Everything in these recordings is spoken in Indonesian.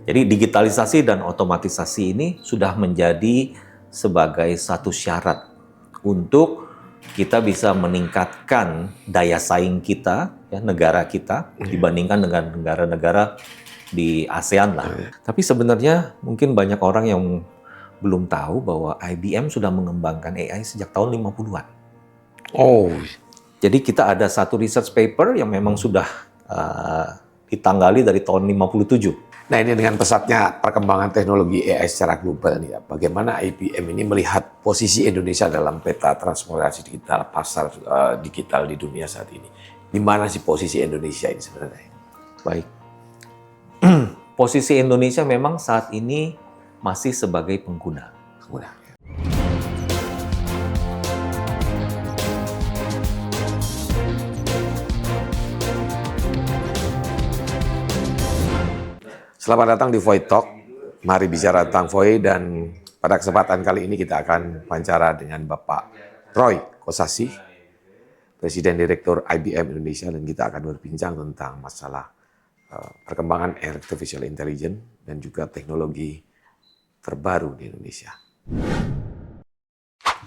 Jadi digitalisasi dan otomatisasi ini sudah menjadi sebagai satu syarat untuk kita bisa meningkatkan daya saing kita, ya, negara kita dibandingkan dengan negara-negara di ASEAN lah. Tapi sebenarnya mungkin banyak orang yang belum tahu bahwa IBM sudah mengembangkan AI sejak tahun 50-an. Oh, Jadi kita ada satu research paper yang memang sudah ditanggali dari tahun 57. nah ini dengan pesatnya perkembangan teknologi AI secara global nih ya, bagaimana IBM ini melihat posisi Indonesia dalam peta transformasi digital pasar digital di dunia saat ini? Di mana sih posisi Indonesia ini sebenarnya? Baik. Posisi Indonesia memang saat ini masih sebagai pengguna. Pengguna. Selamat datang di Void Talk. Mari bicara tentang Void, dan pada kesempatan kali ini kita akan wawancara dengan Bapak Roy Kosasih, Presiden Direktur IBM Indonesia, dan kita akan berbincang tentang masalah perkembangan artificial intelligence dan juga teknologi terbaru di Indonesia.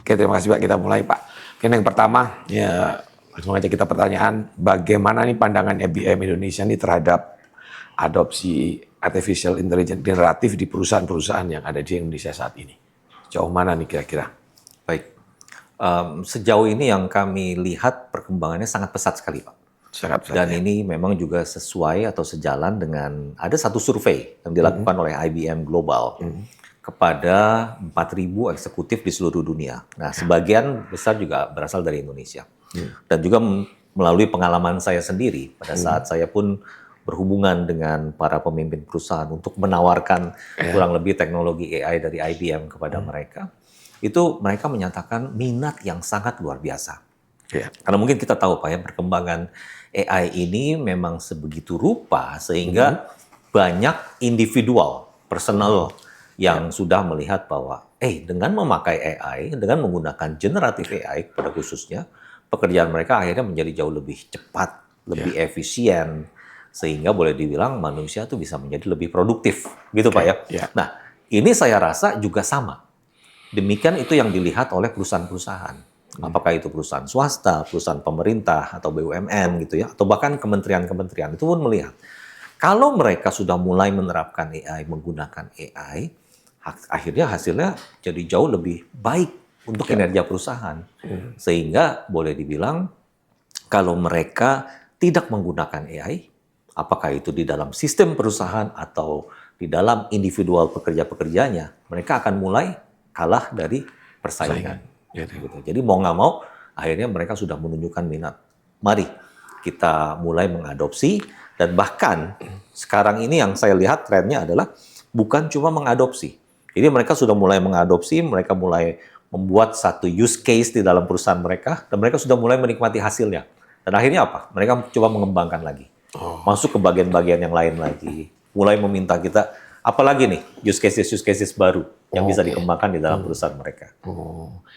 Oke, terima kasih Pak. Kita mulai Pak. Oke, yang pertama, ya langsung aja kita pertanyaan, bagaimana nih pandangan IBM Indonesia nih terhadap adopsi artificial intelligence generatif di perusahaan-perusahaan yang ada di Indonesia saat ini? Sejauh mana nih kira-kira? Baik. Sejauh ini yang kami lihat perkembangannya sangat pesat sekali, Pak. Sangat pesat, Dan ya. ini memang juga sesuai atau sejalan dengan ada satu survei yang dilakukan oleh IBM Global kepada 4.000 eksekutif di seluruh dunia. Nah, sebagian besar juga berasal dari Indonesia. Dan juga melalui pengalaman saya sendiri pada saat saya pun berhubungan dengan para pemimpin perusahaan untuk menawarkan kurang lebih teknologi AI dari IBM kepada mereka, itu mereka menyatakan minat yang sangat luar biasa. Ya. Karena mungkin kita tahu Pak ya, perkembangan AI ini memang sebegitu rupa sehingga banyak individual, personal yang sudah melihat bahwa dengan memakai AI, dengan menggunakan generatif AI pada khususnya, pekerjaan mereka akhirnya menjadi jauh lebih cepat, lebih efisien, sehingga boleh dibilang manusia tuh bisa menjadi lebih produktif, gitu Pak ya. Ya. Nah, ini saya rasa juga sama. Demikian itu yang dilihat oleh perusahaan-perusahaan. Apakah itu perusahaan swasta, perusahaan pemerintah, atau BUMN gitu ya, atau bahkan kementerian-kementerian itu pun melihat. Kalau mereka sudah mulai menerapkan AI, menggunakan AI, akhirnya hasilnya jadi jauh lebih baik untuk kinerja perusahaan. Sehingga boleh dibilang kalau mereka tidak menggunakan AI, apakah itu di dalam sistem perusahaan atau di dalam individual pekerja-pekerjanya, mereka akan mulai kalah dari persaingan. Gitu. Jadi mau nggak mau, akhirnya mereka sudah menunjukkan minat. Mari kita mulai mengadopsi, dan bahkan sekarang ini yang saya lihat trennya adalah bukan cuma mengadopsi. Jadi mereka sudah mulai mengadopsi, mereka mulai membuat satu use case di dalam perusahaan mereka, dan mereka sudah mulai menikmati hasilnya. Dan akhirnya apa? Mereka coba mengembangkan lagi. Masuk ke bagian-bagian yang lain lagi. Mulai meminta kita, apalagi nih use cases baru yang bisa dikembangkan di dalam perusahaan mereka.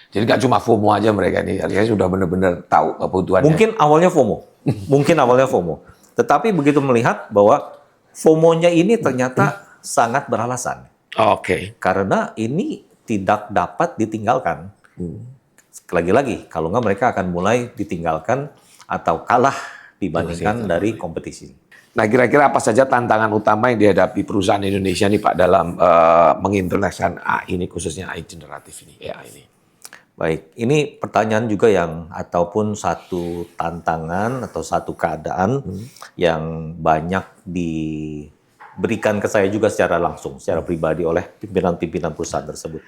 Jadi nggak cuma FOMO aja mereka nih, artinya sudah benar-benar tahu kebutuhannya. Mungkin awalnya FOMO. Tetapi begitu melihat bahwa FOMO-nya ini ternyata sangat beralasan. Oke. Karena ini tidak dapat ditinggalkan. Lagi-lagi, kalau nggak mereka akan mulai ditinggalkan atau kalah dibandingkan dari kompetisi. Nah, kira-kira apa saja tantangan utama yang dihadapi perusahaan Indonesia nih Pak dalam mengintegrasikan AI ini, khususnya AI generatif ini, AI ini? Baik, ini pertanyaan juga yang ataupun satu tantangan atau satu keadaan yang banyak diberikan ke saya juga secara langsung, secara pribadi oleh pimpinan-pimpinan perusahaan tersebut.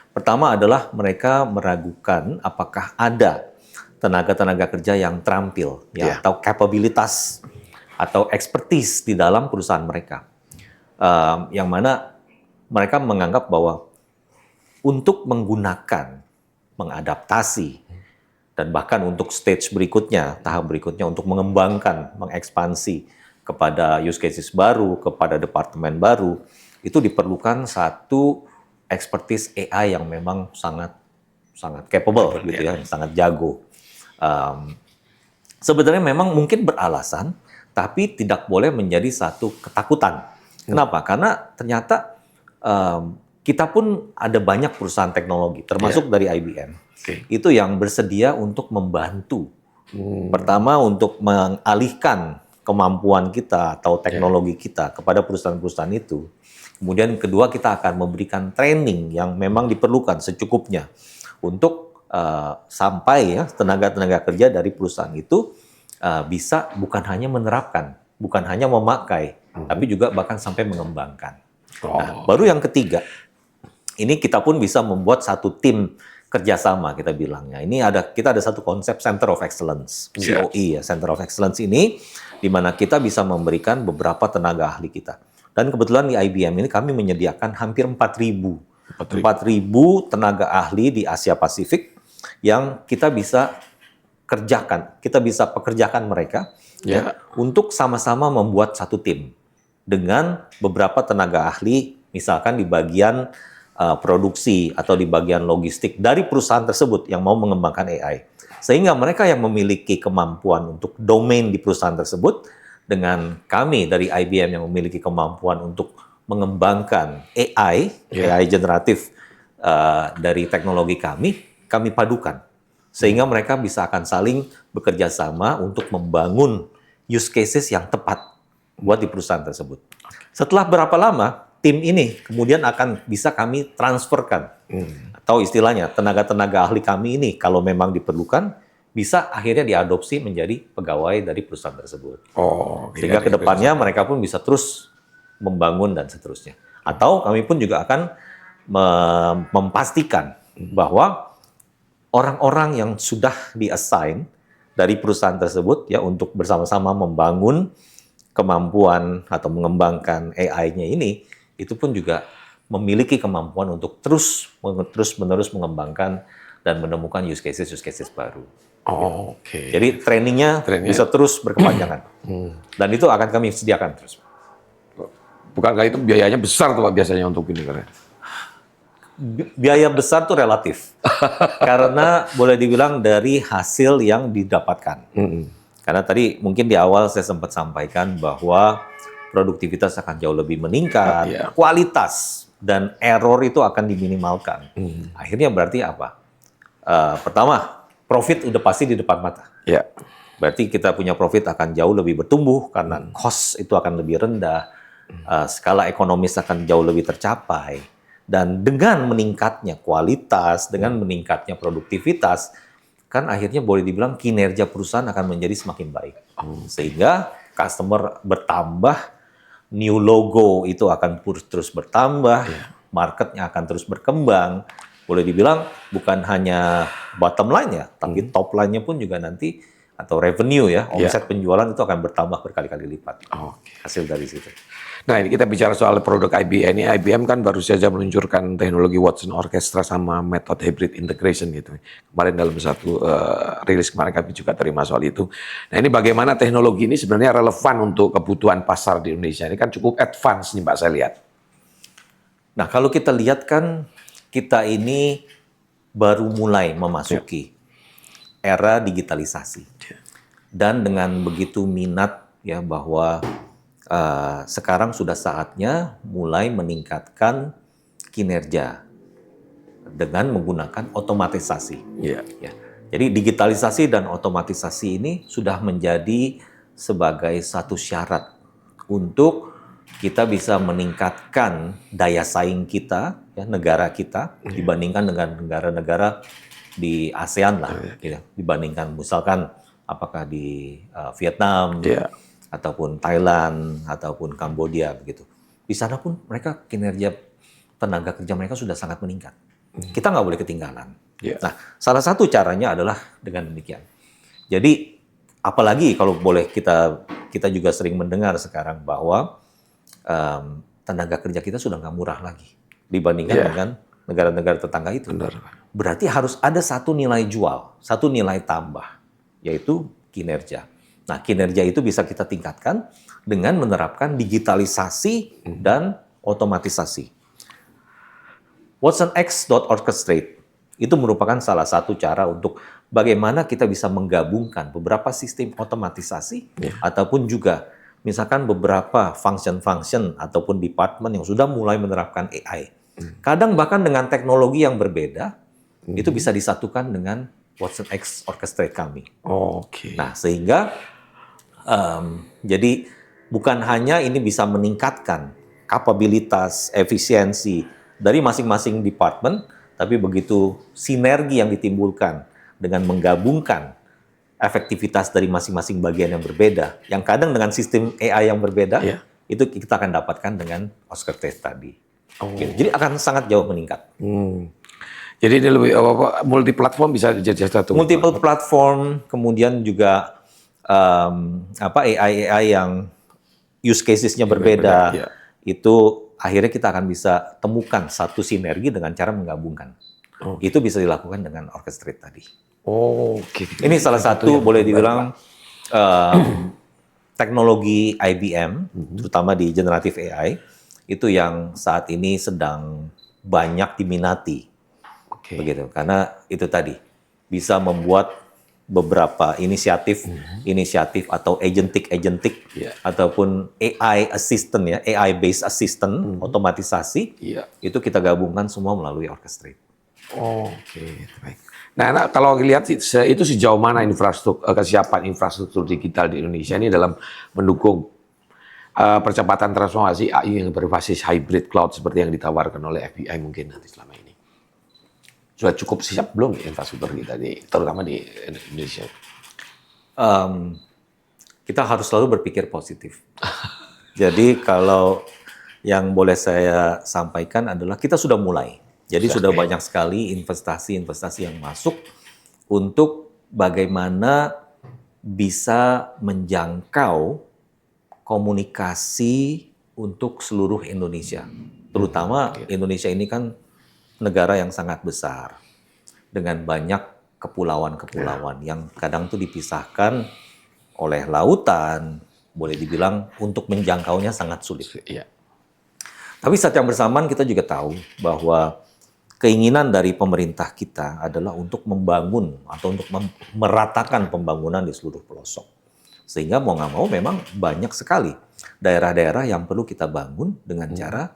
Pertama adalah mereka meragukan apakah ada tenaga-tenaga kerja yang terampil, atau kapabilitas atau expertise di dalam perusahaan mereka. Yang mana mereka menganggap bahwa untuk menggunakan, mengadaptasi, dan bahkan untuk stage berikutnya, tahap berikutnya untuk mengembangkan, mengekspansi kepada use cases baru, kepada departemen baru, itu diperlukan satu expertise AI yang memang sangat capable, gitu ya, sangat jago. Sebenarnya memang mungkin beralasan, tapi tidak boleh menjadi satu ketakutan. Kenapa? Karena ternyata kita pun ada banyak perusahaan teknologi, termasuk dari IBM, itu yang bersedia untuk membantu. Pertama, untuk mengalihkan kemampuan kita atau teknologi kita kepada perusahaan-perusahaan itu. Kemudian kedua, kita akan memberikan training yang memang diperlukan secukupnya untuk sampai ya tenaga-tenaga kerja dari perusahaan itu bisa bukan hanya menerapkan, bukan hanya memakai, tapi juga bahkan sampai mengembangkan. Nah, baru yang ketiga, ini kita pun bisa membuat satu tim kerjasama, kita bilangnya. Kita ada satu konsep Center of Excellence, COE ya, Center of Excellence ini, di mana kita bisa memberikan beberapa tenaga ahli kita. Dan kebetulan di IBM ini kami menyediakan hampir 4.000 tenaga ahli di Asia Pasifik yang kita bisa kerjakan, kita bisa pekerjakan mereka ya, untuk sama-sama membuat satu tim dengan beberapa tenaga ahli, misalkan di bagian produksi atau di bagian logistik dari perusahaan tersebut yang mau mengembangkan AI. Sehingga mereka yang memiliki kemampuan untuk domain di perusahaan tersebut, dengan kami dari IBM yang memiliki kemampuan untuk mengembangkan AI generatif dari teknologi kami padukan. Sehingga mereka bisa akan saling bekerja sama untuk membangun use cases yang tepat buat di perusahaan tersebut. Setelah berapa lama, tim ini kemudian akan bisa kami transferkan. Atau istilahnya, tenaga-tenaga ahli kami ini kalau memang diperlukan, bisa akhirnya diadopsi menjadi pegawai dari perusahaan tersebut. Sehingga ke depannya mereka pun bisa terus membangun dan seterusnya. Atau kami pun juga akan memastikan bahwa orang-orang yang sudah di-assign dari perusahaan tersebut ya untuk bersama-sama membangun kemampuan atau mengembangkan AI-nya ini, itu pun juga memiliki kemampuan untuk terus-menerus mengembangkan dan menemukan use cases baru. Jadi trainingnya bisa terus berkepanjangan. Dan itu akan kami sediakan terus. Bukankah itu biayanya besar tuh Pak biasanya untuk ini? Biaya besar tuh relatif. Karena boleh dibilang dari hasil yang didapatkan. Karena tadi mungkin di awal saya sempat sampaikan bahwa produktivitas akan jauh lebih meningkat, kualitas dan error itu akan diminimalkan. Akhirnya berarti apa? Pertama, profit udah pasti di depan mata. Berarti kita punya profit akan jauh lebih bertumbuh karena cost itu akan lebih rendah, skala ekonomis akan jauh lebih tercapai, dan dengan meningkatnya kualitas, dengan meningkatnya produktivitas, kan akhirnya boleh dibilang kinerja perusahaan akan menjadi semakin baik. Sehingga customer bertambah, new logo itu akan terus bertambah, marketnya akan terus berkembang. Boleh dibilang bukan hanya bottom line ya, tapi top line-nya pun juga nanti, atau revenue ya, omset penjualan itu akan bertambah berkali-kali lipat. Hasil dari situ. Nah ini kita bicara soal produk IBM. Ini IBM kan baru saja meluncurkan teknologi Watson Orchestra sama metode hybrid integration gitu. Kemarin dalam satu rilis kemarin kami juga terima soal itu. Nah ini bagaimana teknologi ini sebenarnya relevan untuk kebutuhan pasar di Indonesia. Ini kan cukup advance nih Pak saya lihat. Nah kalau kita lihat kan kita ini baru mulai memasuki era digitalisasi. Dan dengan begitu minat ya bahwa sekarang sudah saatnya mulai meningkatkan kinerja dengan menggunakan otomatisasi. Ya. Jadi digitalisasi dan otomatisasi ini sudah menjadi sebagai satu syarat untuk kita bisa meningkatkan daya saing kita, ya, negara kita dibandingkan dengan negara-negara di ASEAN lah, gitu. Dibandingkan misalkan apakah di Vietnam, ataupun Thailand, ataupun Kambodia begitu. Di sana pun mereka kinerja tenaga kerja mereka sudah sangat meningkat. Kita nggak boleh ketinggalan. Nah, salah satu caranya adalah dengan demikian. Jadi, apalagi kalau boleh kita juga sering mendengar sekarang bahwa tenaga kerja kita sudah nggak murah lagi dibandingkan dengan negara-negara tetangga itu. Berarti harus ada satu nilai jual, satu nilai tambah, yaitu kinerja. Nah, kinerja itu bisa kita tingkatkan dengan menerapkan digitalisasi dan otomatisasi. WatsonX.Orchestrate itu merupakan salah satu cara untuk bagaimana kita bisa menggabungkan beberapa sistem otomatisasi ataupun juga misalkan beberapa function-function ataupun department yang sudah mulai menerapkan AI. Kadang bahkan dengan teknologi yang berbeda, itu bisa disatukan dengan Watson X Orchestrate kami. Oke. Nah, sehingga jadi bukan hanya ini bisa meningkatkan kapabilitas, efisiensi dari masing-masing department, tapi begitu sinergi yang ditimbulkan dengan menggabungkan efektivitas dari masing-masing bagian yang berbeda, yang kadang dengan sistem AI yang berbeda, Iya. itu kita akan dapatkan dengan Orchestrate tadi. Oh. Gitu. Jadi akan sangat jauh meningkat. Jadi ini lebih multi platform bisa jadi satu. Multiple platform, kemudian juga AI yang use casesnya berbeda, iya. itu akhirnya kita akan bisa temukan satu sinergi dengan cara menggabungkan. Itu bisa dilakukan dengan Orchestrate tadi. Oke. Ini salah satu boleh dibilang teknologi IBM, terutama di generative AI, itu yang saat ini sedang banyak diminati. Oke. Begitu, karena itu tadi bisa membuat beberapa inisiatif atau agentic Iya. ataupun AI assistant ya, AI based assistant otomatisasi, Iya. itu kita gabungkan semua melalui Orchestrate. Oke, baik. Nah, kalau lihat itu sejauh mana kesiapan infrastruktur digital di Indonesia ini dalam mendukung percepatan transformasi AI yang berbasis hybrid cloud seperti yang ditawarkan oleh FBI mungkin nanti selama ini. Sudah cukup siap belum infrastruktur kita terutama di Indonesia? Kita harus selalu berpikir positif. Jadi kalau yang boleh saya sampaikan adalah kita sudah mulai. Jadi sudah banyak sekali investasi-investasi yang masuk untuk bagaimana bisa menjangkau komunikasi untuk seluruh Indonesia. Terutama Indonesia ini kan negara yang sangat besar dengan banyak kepulauan-kepulauan yang kadang tuh dipisahkan oleh lautan, boleh dibilang untuk menjangkaunya sangat sulit. Iya. Tapi saat yang bersamaan kita juga tahu bahwa keinginan dari pemerintah kita adalah untuk membangun atau untuk meratakan pembangunan di seluruh pelosok. Sehingga mau nggak mau memang banyak sekali daerah-daerah yang perlu kita bangun dengan cara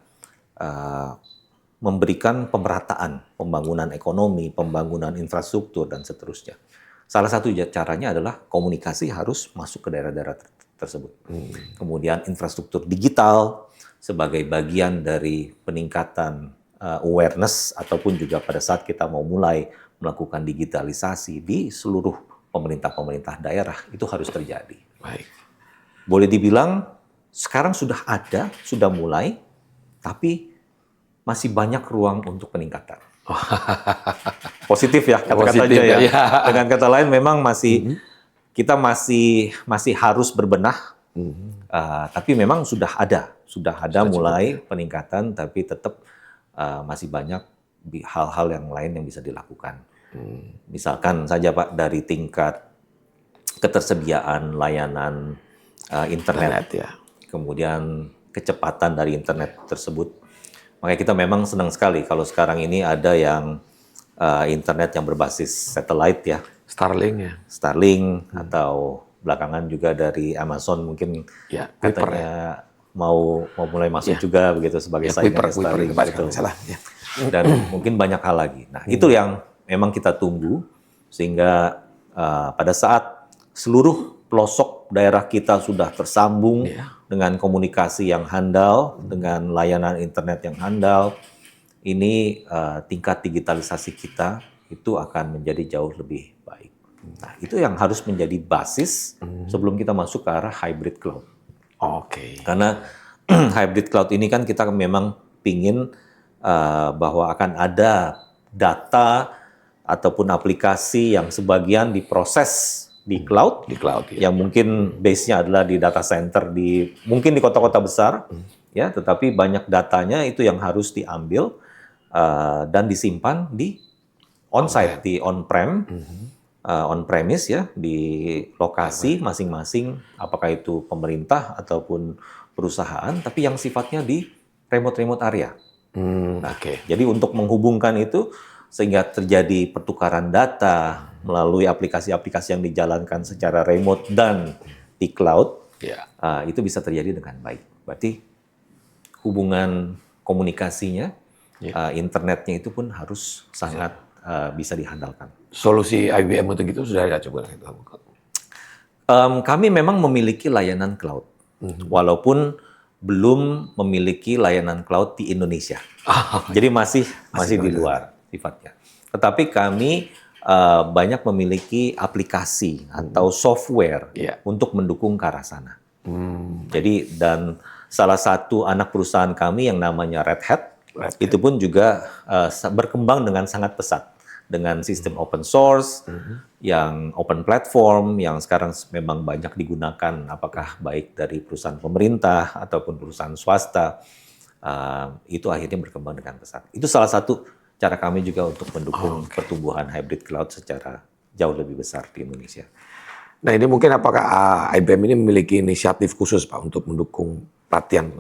memberikan pemerataan pembangunan ekonomi, pembangunan infrastruktur, dan seterusnya. Salah satu caranya adalah komunikasi harus masuk ke daerah-daerah tersebut. Kemudian infrastruktur digital sebagai bagian dari peningkatan awareness ataupun juga pada saat kita mau mulai melakukan digitalisasi di seluruh pemerintah-pemerintah daerah itu harus terjadi. Baik. Boleh dibilang sekarang sudah ada, sudah mulai, tapi masih banyak ruang untuk peningkatan. Positif ya kata-katanya ya. Ya. Dengan kata lain memang kita masih harus berbenah. Tapi memang sudah ada mulai peningkatan, tapi tetap masih banyak hal-hal yang lain yang bisa dilakukan. Misalkan saja Pak, dari tingkat ketersediaan layanan internet, ya. kemudian kecepatan dari internet tersebut. Makanya kita memang senang sekali kalau sekarang ini ada yang internet yang berbasis satelit ya. Starlink atau belakangan juga dari Amazon mungkin ya, katanya mau mulai masuk juga begitu sebagai saingan Starlink gitu. Dan mungkin banyak hal lagi. Nah, itu yang memang kita tunggu sehingga pada saat seluruh pelosok daerah kita sudah tersambung dengan komunikasi yang handal, dengan layanan internet yang handal, ini tingkat digitalisasi kita itu akan menjadi jauh lebih baik. Nah, itu yang harus menjadi basis sebelum kita masuk ke arah hybrid cloud. Oke. Karena hybrid cloud ini kan kita memang pingin bahwa akan ada data ataupun aplikasi yang sebagian diproses di cloud, ya. Yang mungkin base-nya adalah di data center mungkin di kota-kota besar, ya, tetapi banyak datanya itu yang harus diambil dan disimpan di on-site, di on-prem, on-premise ya, di lokasi masing-masing, apakah itu pemerintah ataupun perusahaan, tapi yang sifatnya di remote area. Jadi untuk menghubungkan itu sehingga terjadi pertukaran data melalui aplikasi-aplikasi yang dijalankan secara remote dan di cloud, Ya. itu bisa terjadi dengan baik. Berarti hubungan komunikasinya, internetnya itu pun harus sangat bisa dihandalkan. Solusi IBM untuk itu sudah ada coba? Kami memang memiliki layanan cloud, walaupun belum memiliki layanan cloud di Indonesia. Jadi masih di luar sifatnya. Tetapi kami banyak memiliki aplikasi atau software untuk mendukung ke arah sana. Jadi dan salah satu anak perusahaan kami yang namanya Red Hat itu pun juga berkembang dengan sangat pesat dengan sistem open source, yang open platform, yang sekarang memang banyak digunakan, apakah baik dari perusahaan pemerintah ataupun perusahaan swasta, itu akhirnya berkembang dengan pesat. Itu salah satu cara kami juga untuk mendukung pertumbuhan hybrid cloud secara jauh lebih besar di Indonesia. Nah ini mungkin apakah IBM ini memiliki inisiatif khusus Pak untuk mendukung pelatihan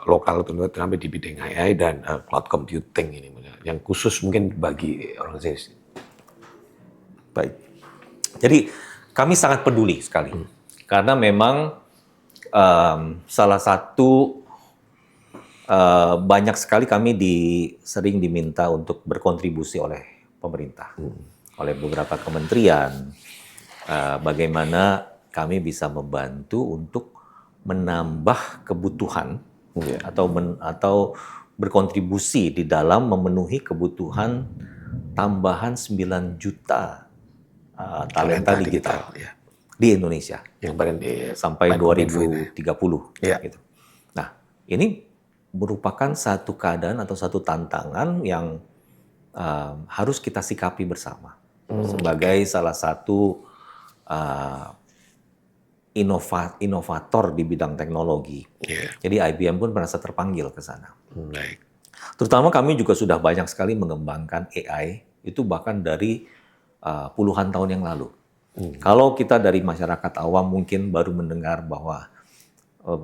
lokal terutama di bidang AI dan cloud computing ini yang khusus mungkin bagi organisasi? Baik. Jadi kami sangat peduli sekali karena memang salah satu banyak sekali kami sering diminta untuk berkontribusi oleh pemerintah, oleh beberapa kementerian, bagaimana kami bisa membantu untuk menambah kebutuhan atau berkontribusi di dalam memenuhi kebutuhan tambahan 9 juta talenta digital di Indonesia yang sampai 2030. Gitu. Nah, ini merupakan satu keadaan atau satu tantangan yang harus kita sikapi bersama sebagai salah satu inovator di bidang teknologi. Jadi IBM pun merasa terpanggil ke sana. Terutama kami juga sudah banyak sekali mengembangkan AI, itu bahkan dari puluhan tahun yang lalu. Kalau kita dari masyarakat awam mungkin baru mendengar bahwa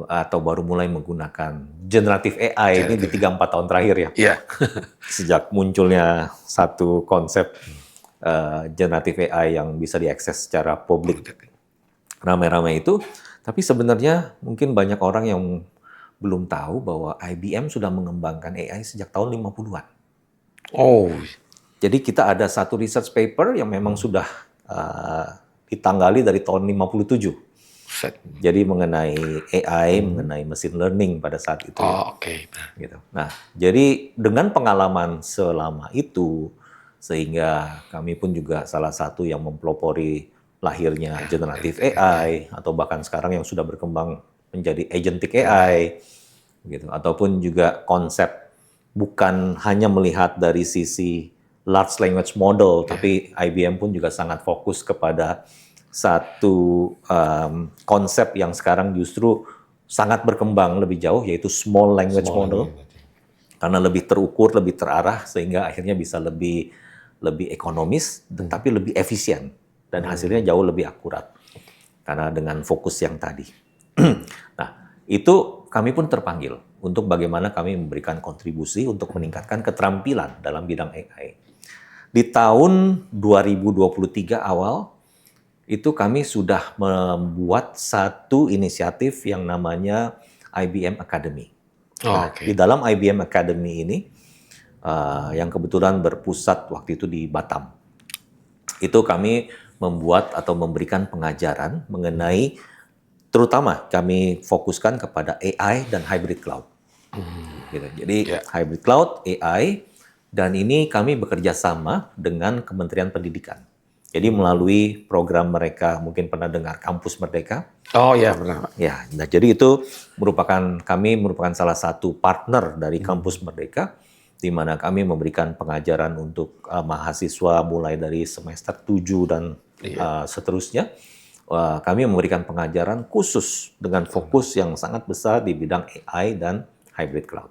atau baru mulai menggunakan generatif AI ini di 3-4 tahun terakhir ya. Sejak munculnya satu konsep generatif AI yang bisa diakses secara publik ramai-ramai itu, tapi sebenarnya mungkin banyak orang yang belum tahu bahwa IBM sudah mengembangkan AI sejak tahun 50-an. Jadi kita ada satu research paper yang memang sudah ditanggali dari tahun 57. Jadi mengenai AI, mengenai machine learning pada saat itu. Gitu. Nah, jadi dengan pengalaman selama itu, sehingga kami pun juga salah satu yang mempelopori lahirnya generatif AI, atau bahkan sekarang yang sudah berkembang menjadi agentic AI, gitu. Ataupun juga konsep bukan hanya melihat dari sisi large language model, tapi IBM pun juga sangat fokus kepada satu konsep yang sekarang justru sangat berkembang lebih jauh, yaitu small language model. Karena lebih terukur, lebih terarah, sehingga akhirnya bisa lebih ekonomis, tetapi lebih efisien. Dan hasilnya jauh lebih akurat. Karena dengan fokus yang tadi. Nah, itu kami pun terpanggil untuk bagaimana kami memberikan kontribusi untuk meningkatkan keterampilan dalam bidang AI. Di tahun 2023 awal, itu kami sudah membuat satu inisiatif yang namanya IBM Academy. Di dalam IBM Academy ini, yang kebetulan berpusat waktu itu di Batam, itu kami membuat atau memberikan pengajaran mengenai, terutama kami fokuskan kepada AI dan hybrid cloud. Gitu. Jadi hybrid cloud, AI, dan ini kami bekerja sama dengan Kementerian Pendidikan. Jadi melalui program mereka, mungkin pernah dengar Kampus Merdeka. Pernah. Ya, nah jadi itu kami merupakan salah satu partner dari Kampus Merdeka, di mana kami memberikan pengajaran untuk mahasiswa mulai dari semester 7 dan seterusnya. Kami memberikan pengajaran khusus dengan fokus yang sangat besar di bidang AI dan hybrid cloud.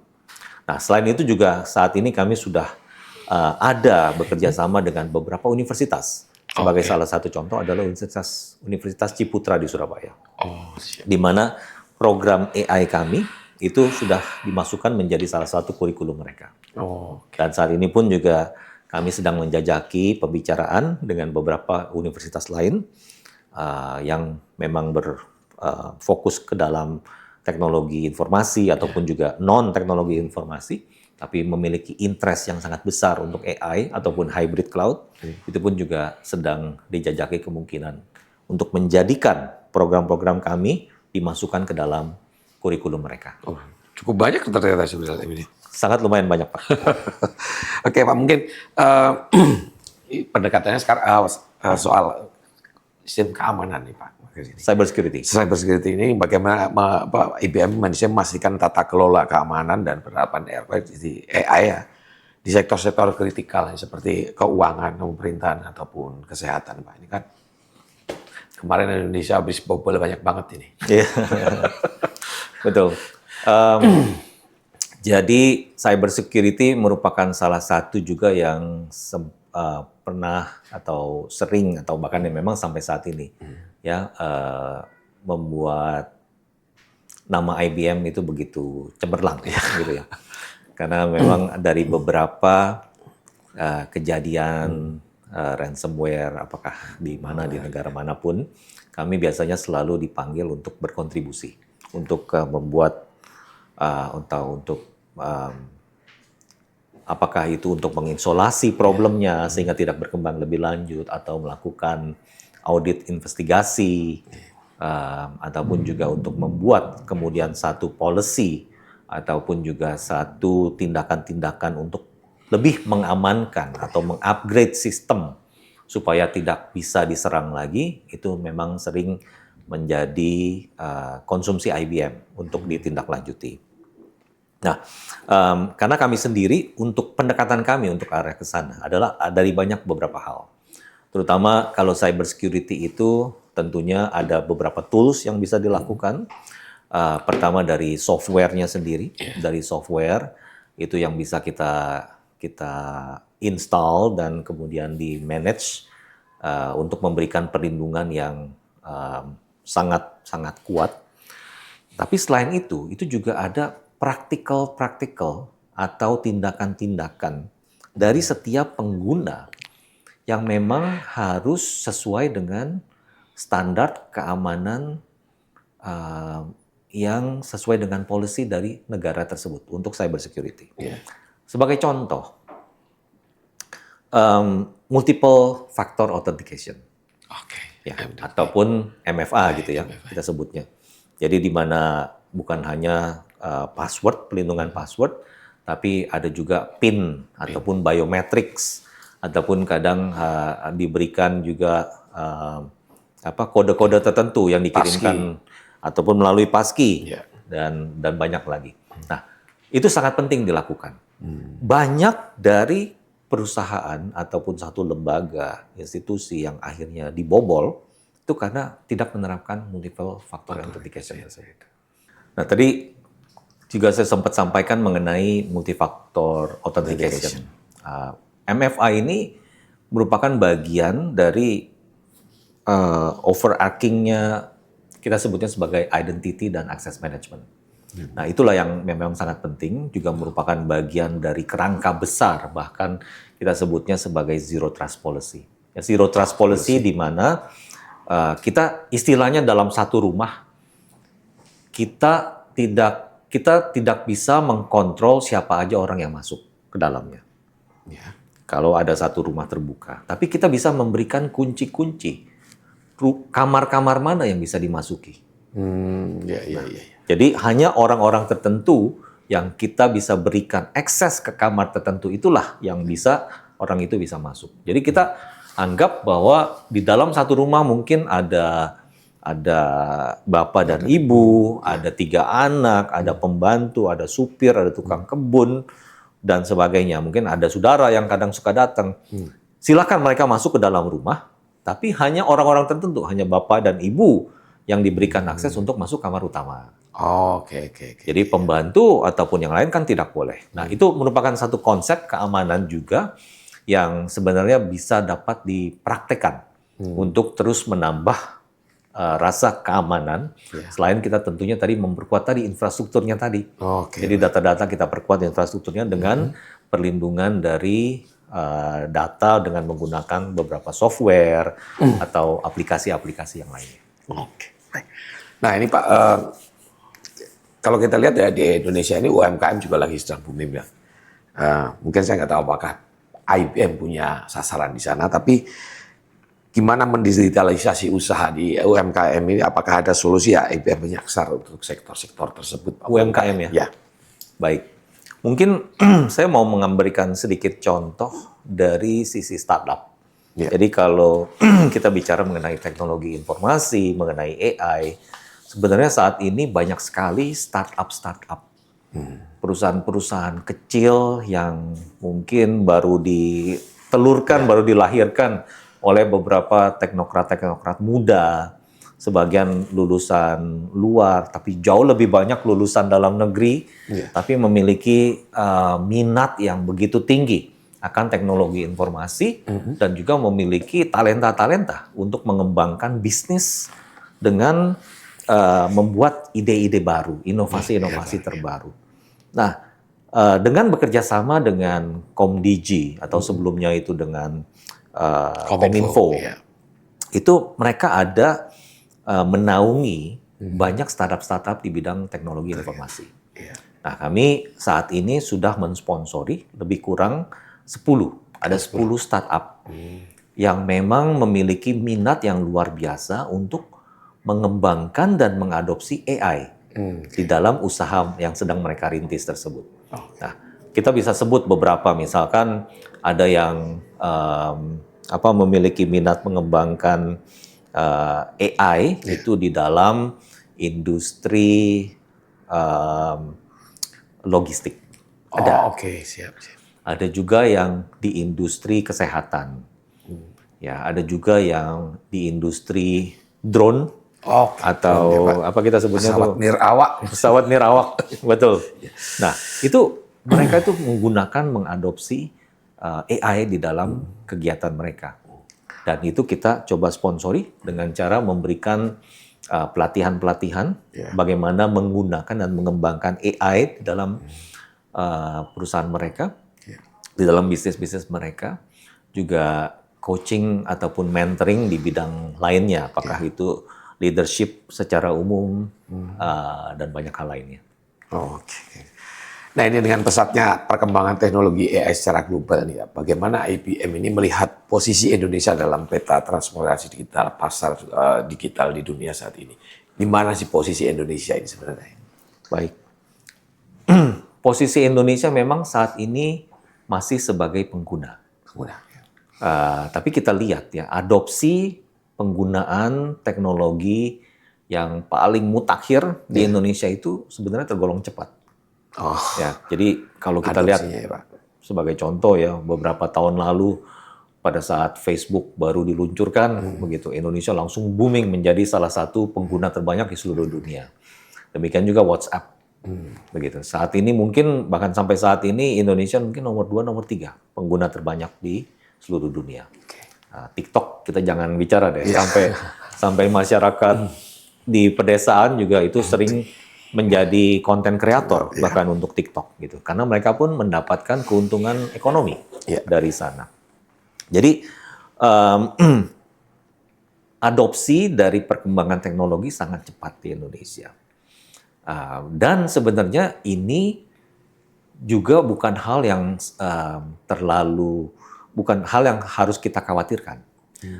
Nah, selain itu juga saat ini kami sudah ada bekerja sama dengan beberapa universitas. Sebagai salah satu contoh adalah Universitas Ciputra di Surabaya. Di mana program AI kami itu sudah dimasukkan menjadi salah satu kurikulum mereka. Dan saat ini pun juga kami sedang menjajaki pembicaraan dengan beberapa universitas lain yang memang fokus ke dalam teknologi informasi ataupun juga non teknologi informasi, tapi memiliki interest yang sangat besar untuk AI ataupun hybrid cloud, itu pun juga sedang dijajaki kemungkinan untuk menjadikan program-program kami dimasukkan ke dalam kurikulum mereka. Oh, cukup banyak ternyata sebenarnya ini. Sangat lumayan banyak, Pak. Oke, Pak, mungkin pendekatannya sekarang soal sistem keamanan nih, Pak. Cyber security. Cyber security ini bagaimana IBM memastikan tata kelola keamanan dan penerapan AI ya di sektor-sektor kritikal seperti keuangan, pemerintahan ataupun kesehatan, Pak. Ini kan kemarin Indonesia habis bobol banyak banget ini. Iya, betul. Jadi cyber security merupakan salah satu juga yang pernah atau sering atau bahkan yang memang sampai saat ini ya membuat nama IBM itu begitu cemerlang gitu ya. Karena memang dari beberapa kejadian ransomware apakah di mana di negara manapun, kami biasanya selalu dipanggil untuk berkontribusi untuk membuat untuk apakah itu untuk mengisolasi problemnya sehingga tidak berkembang lebih lanjut atau melakukan audit investigasi ataupun juga untuk membuat kemudian satu policy ataupun juga satu tindakan-tindakan untuk lebih mengamankan atau mengupgrade sistem supaya tidak bisa diserang lagi, itu memang sering menjadi konsumsi IBM untuk ditindaklanjuti. Nah, karena kami sendiri untuk pendekatan kami untuk arah ke sana adalah dari banyak beberapa hal. Terutama kalau cyber security itu tentunya ada beberapa tools yang bisa dilakukan. Pertama dari softwarenya sendiri, dari software itu yang bisa kita install dan kemudian di manage untuk memberikan perlindungan yang sangat kuat. Tapi selain itu juga ada praktikal atau tindakan-tindakan dari setiap pengguna yang memang harus sesuai dengan standar keamanan yang sesuai dengan policy dari negara tersebut untuk cyber security. Sebagai contoh, multiple factor authentication, ataupun MFA gitu ya kita sebutnya. Jadi di mana bukan hanya password, pelindungan password, tapi ada juga PIN ataupun biometrics, ataupun kadang diberikan juga kode-kode tertentu yang dikirimkan ataupun melalui passkey dan banyak lagi. Nah, itu sangat penting dilakukan. Banyak dari perusahaan ataupun satu lembaga, institusi yang akhirnya dibobol itu karena tidak menerapkan multiple factor authentication. Nah, tadi juga saya sempat sampaikan mengenai multifaktor authentication. MFA ini merupakan bagian dari overarchingnya kita sebutnya sebagai identity dan access management. Nah, itulah yang memang sangat penting, juga merupakan bagian dari kerangka besar, bahkan kita sebutnya sebagai zero trust policy. Ya, zero trust policy di mana kita istilahnya dalam satu rumah kita tidak bisa mengkontrol siapa aja orang yang masuk ke dalamnya. Kalau ada satu rumah terbuka, tapi kita bisa memberikan kunci-kunci kamar-kamar mana yang bisa dimasuki. Jadi hanya orang-orang tertentu yang kita bisa berikan akses ke kamar tertentu itulah yang bisa orang itu bisa masuk. Jadi kita anggap bahwa di dalam satu rumah mungkin ada bapak dan ibu, ada 3 anak, ada pembantu, ada supir, ada tukang kebun, dan sebagainya. Mungkin ada saudara yang kadang suka datang. Silakan mereka masuk ke dalam rumah, tapi hanya orang-orang tertentu, hanya bapak dan ibu yang diberikan akses untuk masuk kamar utama. Jadi pembantu ataupun yang lain kan tidak boleh. Nah, itu merupakan satu konsep keamanan juga yang sebenarnya bisa dapat dipraktekkan untuk terus menambah rasa keamanan. Selain kita tentunya tadi memperkuat tadi infrastrukturnya tadi. Jadi data-data kita perkuat infrastrukturnya dengan perlindungan dari data dengan menggunakan beberapa software atau aplikasi-aplikasi yang lainnya. Nah ini Pak, kalau kita lihat ya di Indonesia ini UMKM juga lagi sedang booming ya. Mungkin saya nggak tahu apakah IBM punya sasaran di sana, tapi gimana mendigitalisasi usaha di UMKM ini? Apakah ada solusi ya IBM menyasar untuk sektor-sektor tersebut? Pak? UMKM ya? Ya. Baik. Mungkin saya mau memberikan sedikit contoh dari sisi startup. Ya. Jadi kalau kita bicara mengenai teknologi informasi, mengenai AI, sebenarnya saat ini banyak sekali startup. Perusahaan-perusahaan kecil yang mungkin baru ditelurkan, baru dilahirkan oleh beberapa teknokrat muda, sebagian lulusan luar, tapi jauh lebih banyak lulusan dalam negeri, tapi memiliki minat yang begitu tinggi akan teknologi informasi dan juga memiliki talenta-talenta untuk mengembangkan bisnis dengan membuat ide-ide baru, inovasi-inovasi terbaru. Nah, dengan bekerja sama dengan Komdigi atau sebelumnya itu dengan Kominfo, itu mereka ada menaungi banyak startup di bidang teknologi informasi. Nah, kami saat ini sudah mensponsori lebih kurang 10. Ada 10 startup yang memang memiliki minat yang luar biasa untuk mengembangkan dan mengadopsi AI di dalam usaha yang sedang mereka rintis tersebut. Nah, kita bisa sebut beberapa, misalkan ada yang memiliki minat mengembangkan AI itu di dalam industri logistik. Ada. Siap. Ada juga yang di industri kesehatan. Ya, ada juga yang di industri drone. Atau apa kita sebutnya pesawat nirawak. Pesawat nirawak, betul. Nah, itu mereka itu mengadopsi AI di dalam kegiatan mereka. Dan itu kita coba sponsori dengan cara memberikan pelatihan-pelatihan bagaimana menggunakan dan mengembangkan AI di dalam perusahaan mereka, di dalam bisnis-bisnis mereka, juga coaching ataupun mentoring di bidang lainnya, apakah itu leadership secara umum dan banyak hal lainnya. Nah ini dengan pesatnya perkembangan teknologi AI secara global nih, bagaimana IBM ini melihat posisi Indonesia dalam peta transformasi digital pasar digital di dunia saat ini? Di mana sih posisi Indonesia ini sebenarnya? Baik, posisi Indonesia memang saat ini masih sebagai pengguna. Tapi kita lihat ya, adopsi penggunaan teknologi yang paling mutakhir di Indonesia itu sebenarnya tergolong cepat. Ya, jadi kalau kita lihat sebagai contoh ya, beberapa tahun lalu pada saat Facebook baru diluncurkan, begitu Indonesia langsung booming menjadi salah satu pengguna terbanyak di seluruh dunia. Demikian juga WhatsApp, begitu. Saat ini mungkin bahkan sampai saat ini Indonesia mungkin nomor 2, nomor 3 pengguna terbanyak di seluruh dunia. TikTok kita jangan bicara deh, sampai masyarakat di pedesaan juga itu sering menjadi konten kreator bahkan untuk TikTok gitu, karena mereka pun mendapatkan keuntungan ekonomi dari sana. Jadi adopsi dari perkembangan teknologi sangat cepat di Indonesia, dan sebenarnya ini juga bukan hal yang bukan hal yang harus kita khawatirkan.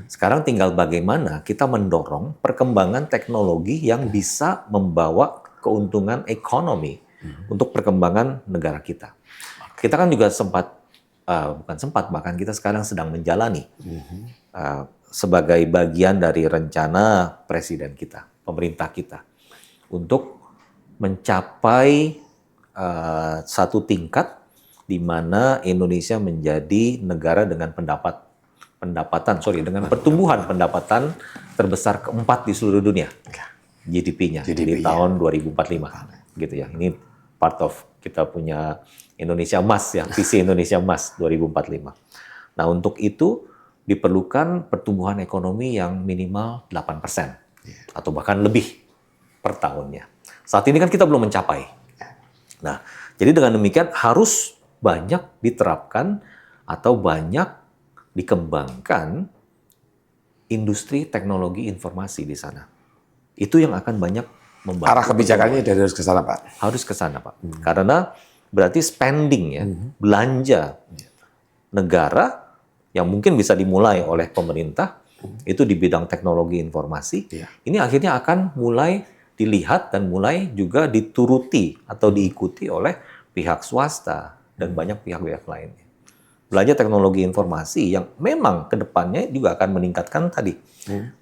Sekarang tinggal bagaimana kita mendorong perkembangan teknologi yang bisa membawa keuntungan ekonomi untuk perkembangan negara kita. Kita kan juga bahkan kita sekarang sedang menjalani sebagai bagian dari rencana presiden kita, pemerintah kita, untuk mencapai satu tingkat di mana Indonesia menjadi negara dengan pertumbuhan pendapatan terbesar keempat di seluruh dunia, GDP-nya di tahun 2045, gitu ya. Ini part of kita punya Indonesia Emas ya, visi Indonesia Emas 2045. Nah, untuk itu diperlukan pertumbuhan ekonomi yang minimal 8% atau bahkan lebih per tahunnya. Saat ini kan kita belum mencapai. Nah, jadi dengan demikian harus banyak diterapkan atau banyak dikembangkan industri teknologi informasi di sana. Itu yang akan banyak membantu. Arah kebijakannya dari harus ke sana, Pak. Harus ke sana, Pak. Karena berarti spending ya, belanja negara yang mungkin bisa dimulai oleh pemerintah itu di bidang teknologi informasi. Iya. Ini akhirnya akan mulai dilihat dan mulai juga dituruti atau diikuti oleh pihak swasta dan banyak pihak-pihak lainnya. Belanja teknologi informasi yang memang ke depannya juga akan meningkatkan tadi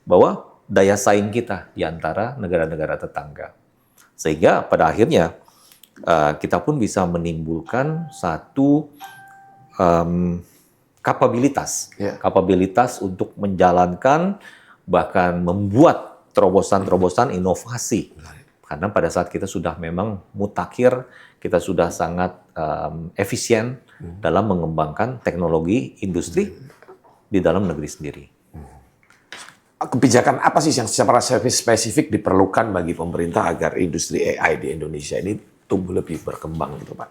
bahwa daya saing kita di antara negara-negara tetangga. Sehingga pada akhirnya kita pun bisa menimbulkan satu kapabilitas untuk menjalankan bahkan membuat terobosan-terobosan inovasi. Karena pada saat kita sudah memang mutakhir, kita sudah sangat efisien dalam mengembangkan teknologi industri di dalam negeri sendiri. Kebijakan apa sih yang secara spesifik diperlukan bagi pemerintah agar industri AI di Indonesia ini tumbuh lebih berkembang gitu, Pak?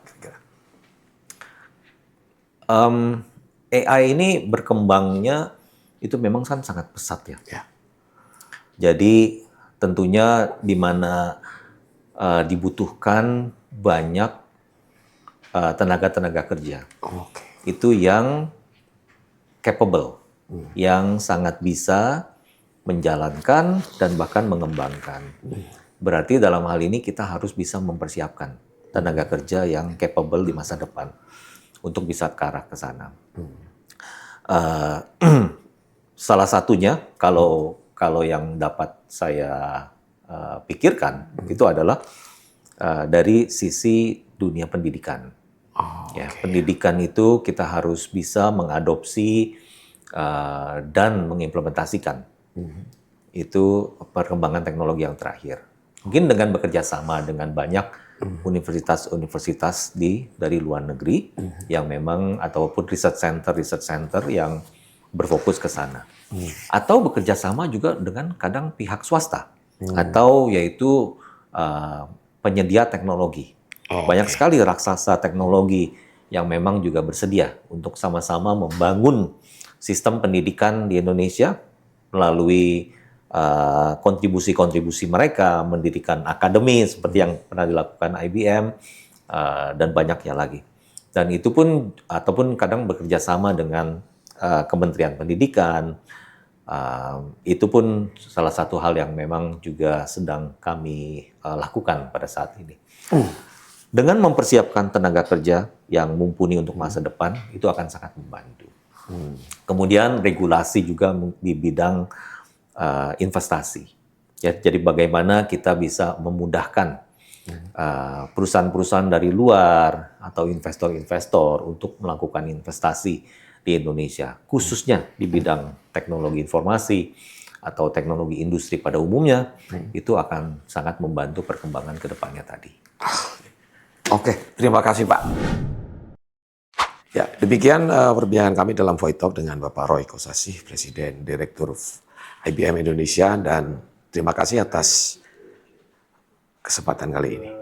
AI ini berkembangnya itu memang kan sangat pesat ya. Jadi tentunya di mana dibutuhkan banyak tenaga-tenaga kerja. Itu yang capable, yang sangat bisa menjalankan dan bahkan mengembangkan. Berarti dalam hal ini kita harus bisa mempersiapkan tenaga kerja yang capable di masa depan untuk bisa ke arah ke sana. Salah satunya kalau yang dapat saya pikirkan itu adalah dari sisi dunia pendidikan. Pendidikan itu kita harus bisa mengadopsi dan mengimplementasikan itu perkembangan teknologi yang terakhir. Mungkin dengan bekerja sama dengan banyak universitas-universitas dari luar negeri yang memang ataupun research center yang berfokus ke sana. Atau bekerja sama juga dengan kadang pihak swasta atau yaitu penyedia teknologi. Banyak sekali raksasa teknologi yang memang juga bersedia untuk sama-sama membangun sistem pendidikan di Indonesia melalui kontribusi-kontribusi mereka, mendirikan akademi seperti yang pernah dilakukan IBM dan banyaknya lagi. Dan itu pun ataupun kadang bekerja sama dengan Kementerian Pendidikan, itu pun salah satu hal yang memang juga sedang kami lakukan pada saat ini. Dengan mempersiapkan tenaga kerja yang mumpuni untuk masa depan, itu akan sangat membantu. Kemudian regulasi juga di bidang investasi. Ya, jadi bagaimana kita bisa memudahkan perusahaan-perusahaan dari luar atau investor-investor untuk melakukan investasi di Indonesia, khususnya di bidang teknologi informasi atau teknologi industri pada umumnya, itu akan sangat membantu perkembangan ke depannya tadi. Oke, terima kasih Pak. Ya, demikian perbincangan kami dalam Voice Talk dengan Bapak Roy Kosasih, Presiden Direktur IBM Indonesia, dan terima kasih atas kesempatan kali ini.